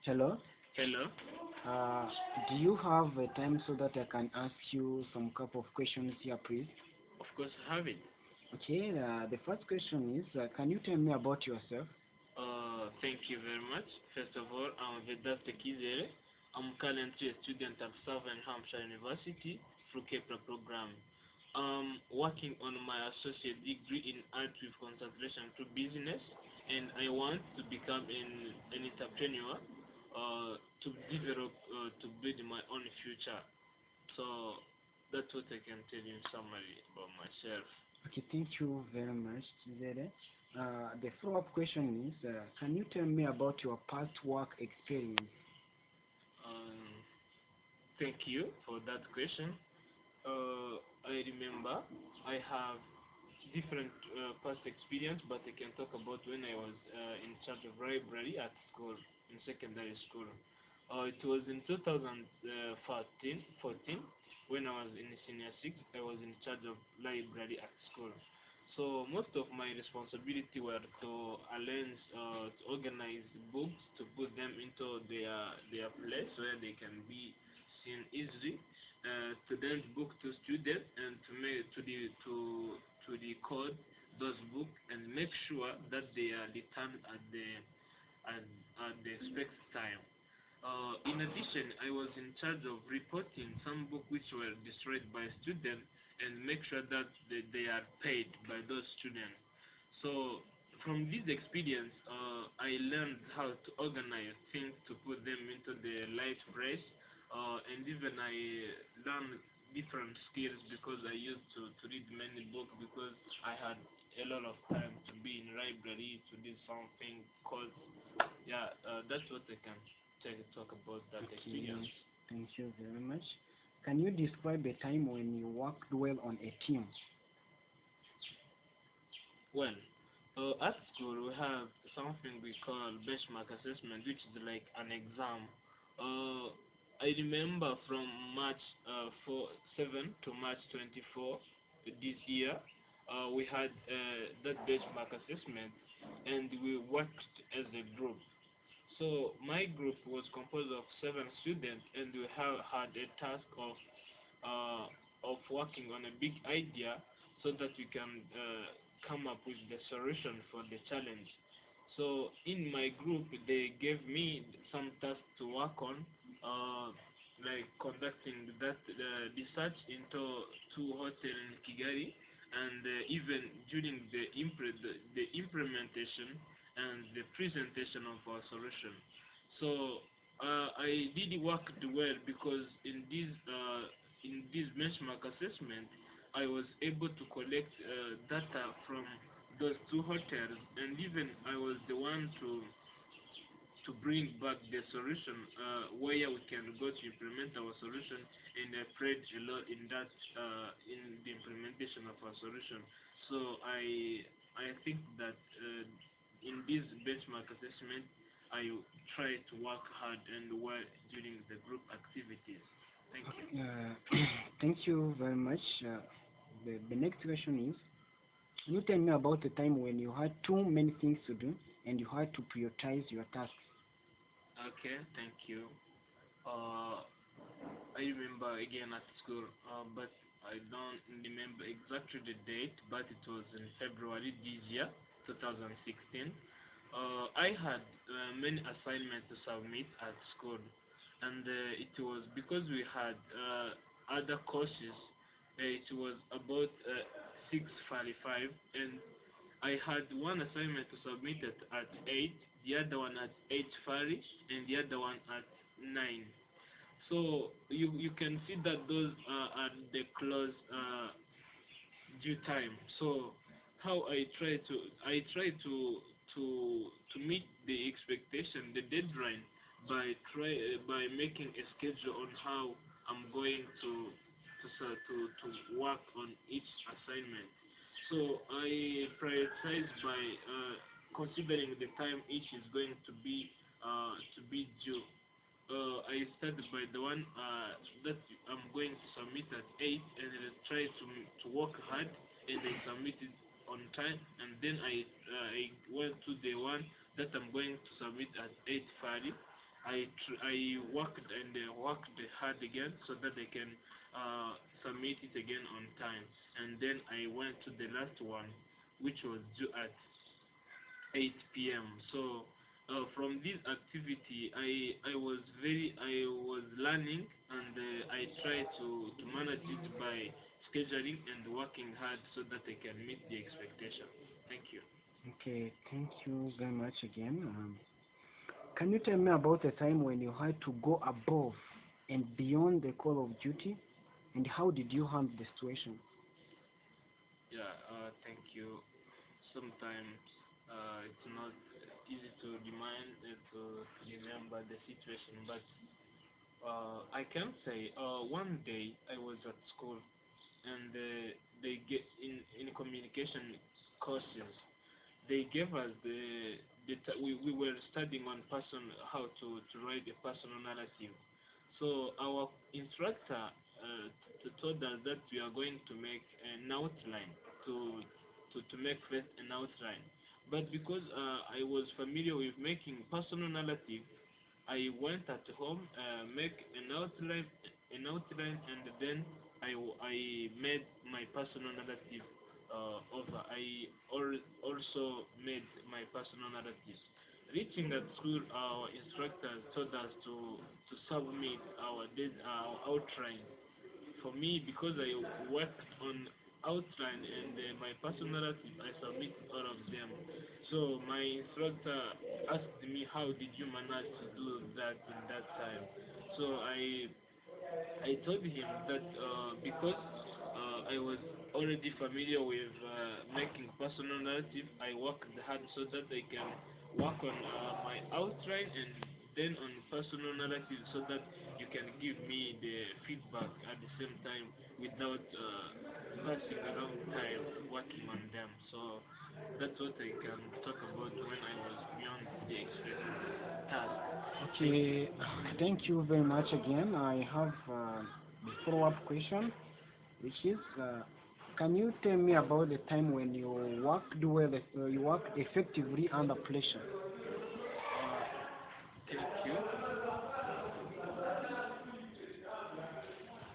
Hello. Hello. Uh, do you have a time so that I can ask you some couple of questions here, please? Of course, I have it. Okay. The first question is, can you tell me about yourself? Thank you very much. First of all, I'm Vedaste. I'm currently a student at Southern Hampshire University through Kepler program. Working on my associate degree in art with concentration to business, and I want to become an entrepreneur to develop, to build my own future. So that's what I can tell you in summary about myself. Okay. Thank you very much, Zere. The follow-up question is, can you tell me about your past work experience? Um, Thank you for that question. I remember I have different past experience, but I can talk about when I was in charge of library at school, in secondary school. It was in 2014, when I was in senior six. I was in charge of library at school. So most of my responsibility were to arrange, to organize books, to put them into their place where they can be seen easily, to then book to students and to make to record those books and make sure that they are returned at, at the expected time. In addition, I was in charge of reporting some books which were destroyed by students and make sure that they are paid by those students. So from this experience, I learned how to organize things to put them into the right place, and even I learned different skills because I used to read many books because I had a lot of time to be in library to do something. Cause yeah, that's what I can talk about that Okay. experience. Thank you very much. Can you describe a time when you worked well on a team? Well, at school we have something we call benchmark assessment, which is like an exam. Uh, I remember from March 7 to March 24 this year, we had that benchmark assessment, and we worked as a group. So my group was composed of 7 students, and we have had a task uh, of working on a big idea so that we can come up with the solution for the challenge. So in my group, they gave me some tasks to work on, uh, like conducting that research into two hotels in Kigali, and even during the implementation and the presentation of our solution. So I did work well because in this benchmark assessment, I was able to collect data from those two hotels, and even I was the one to bring back the solution, where we can go to implement our solution, and I prayed a lot in that, in the implementation of our solution. So I think that in this benchmark assessment, I try to work hard and well during the group activities. Thank you. Thank you very much. The next question is, can you tell me about the time when you had too many things to do and you had to prioritize your tasks? Okay, thank you. Uh, I remember again at school, but I don't remember exactly the date, but it was in February this year, 2016. I had many assignments to submit at school, and it was because we had other courses. It was about 6:45, and I had one assignment to submit it at 8, the other one at 8:30, and the other one at 9. So you can see that those are the close due time. So how I try to meet the expectation, the deadline, by making a schedule on how I'm going to work on each assignment. So I prioritize by considering the time each is going to be due. I started by the one that I'm going to submit at 8, and I try to work hard, and I submit it on time, and then I went to the one that I'm going to submit at 8:30, I worked and worked hard again so that I can submit it again on time. And then I went to the last one, which was due at 8 p.m. So from this activity, I was learning, and I tried to manage it by scheduling and working hard so that I can meet the expectation. Thank you. Okay, thank you very much again. Can you tell me about a time when you had to go above and beyond the call of duty, and how did you handle the situation? Yeah, thank you. Sometimes it's not easy to to remember the situation, but I can say one day I was at school, and they get in communication courses. They gave us we were studying on how to write a personal narrative. So our instructor told us that we are going to make an outline to make first an outline. But because I was familiar with making personal narrative, I went at home, make an outline, and then I made my personal narrative over. Also made my personal narratives. Reaching at school, our instructors told us to submit our outline. For me, because I worked on outline and my personality, I submit all of them. So my instructor asked me, how did you manage to do that in that time? So I told him that because I was already familiar with making personal narrative, I worked hard so that I can work on my outline and then on personal narrative so that you can give me the feedback at the same time without passing a long time working on them. So that's what I can talk about when I was beyond the expected task. Thank you. Okay, thank you very much again. I have the follow-up question, which is, can you tell me about the time when you worked effectively under pressure? Uh, Thank you.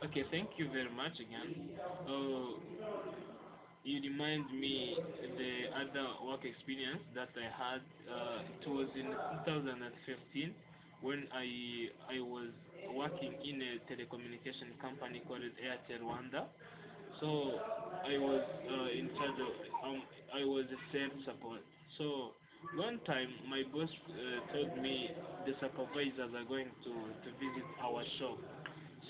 Okay, thank you very much again. You remind me the other work experience that I had. It was in 2015 when I was working in a telecommunication company called Airtel Rwanda. So I was in charge of I was a sales support. So one time my boss told me the supervisors are going to visit our shop.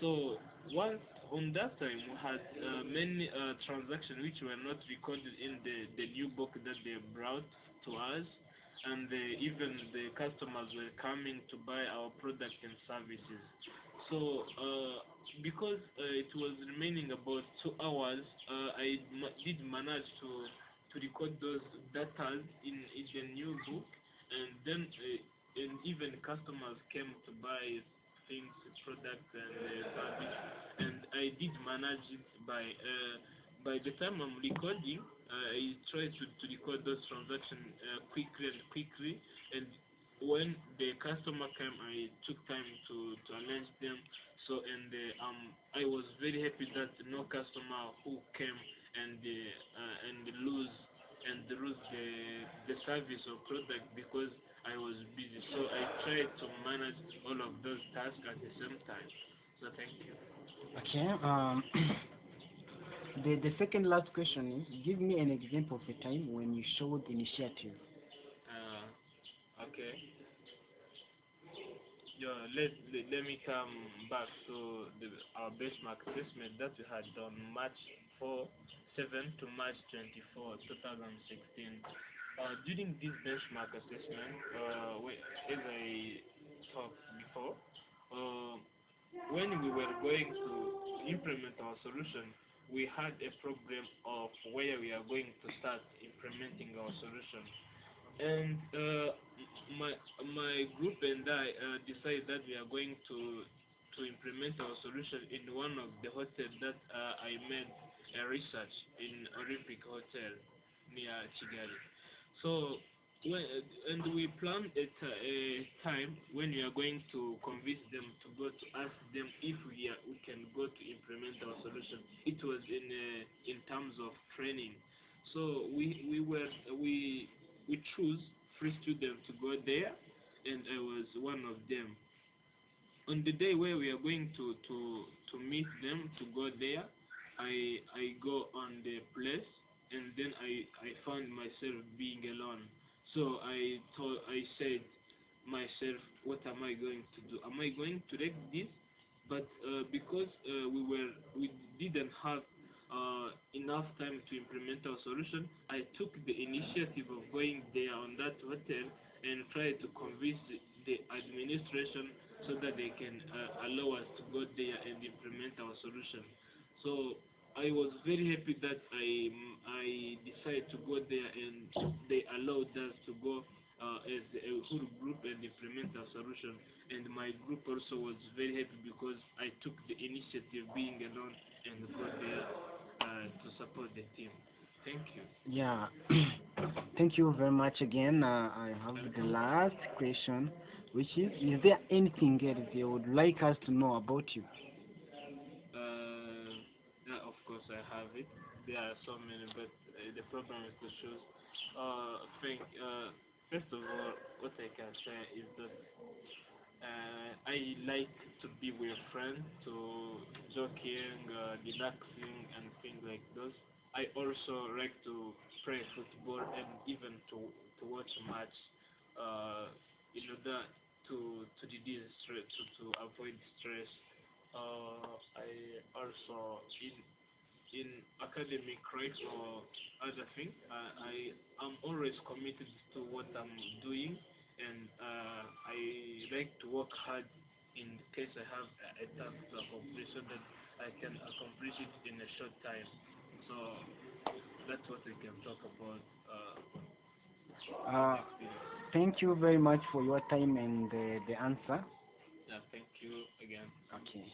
So once on that time we had many transactions which were not recorded in the new book that they brought to us, and even the customers were coming to buy our products and services. So because it was remaining about 2 hours, did manage to record those data in the new book, and then and even customers came to buy things, products, and service, and I did manage it by the time I'm recording. I try to record those transactions quickly, and when the customer came, I took time to arrange them. So I was very happy that no customer who came and lose the service or product because I was busy. So I tried to manage all of those tasks at the same time. So thank you. Okay. The second last question is, give me an example of a time when you showed initiative. Okay. Yeah, let me come back to our benchmark assessment that we had on March 7 to March 24, 2016. During this benchmark assessment, as I talked before, uh, when we were going to implement our solution, we had a problem of where we are going to start implementing our solution. And my group and I decided that we are going to implement our solution in one of the hotels that I made a research in Olympic Hotel near Kigali. So And we planned a time when we are going to convince them to go to ask them if we can go to implement our solution. It was in terms of training. So we choose three students to go there, and I was one of them. On the day where we are going to meet them to go there, I go on the place, and then I found myself being alone. So I said myself, what am I going to do? Am I going to take this? But because we didn't have enough time to implement our solution, I took the initiative of going there on that hotel and try to convince the administration so that they can allow us to go there and implement our solution. So I was very happy that I decided to go there, and they allowed us to go as a whole group and implement our solution. And my group also was very happy because I took the initiative being alone and go there to support the team. Thank you. Yeah. Thank you very much again. I have the Welcome. last question, which is there anything else you would like us to know about you? Yeah, of course I have it. There are so many, but the problem is to choose. Think first of all, what I can say is that I like to be with friends, to joking, relaxing, and things like those. I also like to play football and even to watch a match in order to reduce stress, to avoid stress. I also in academic, right, or other thing. I am always committed to what I'm doing, and I like to work hard in case I have a task to accomplish so that I can accomplish it in a short time. So that's what I can talk about Uh, the experience. Thank you very much for your time and the answer. Yeah, thank you again. Okay.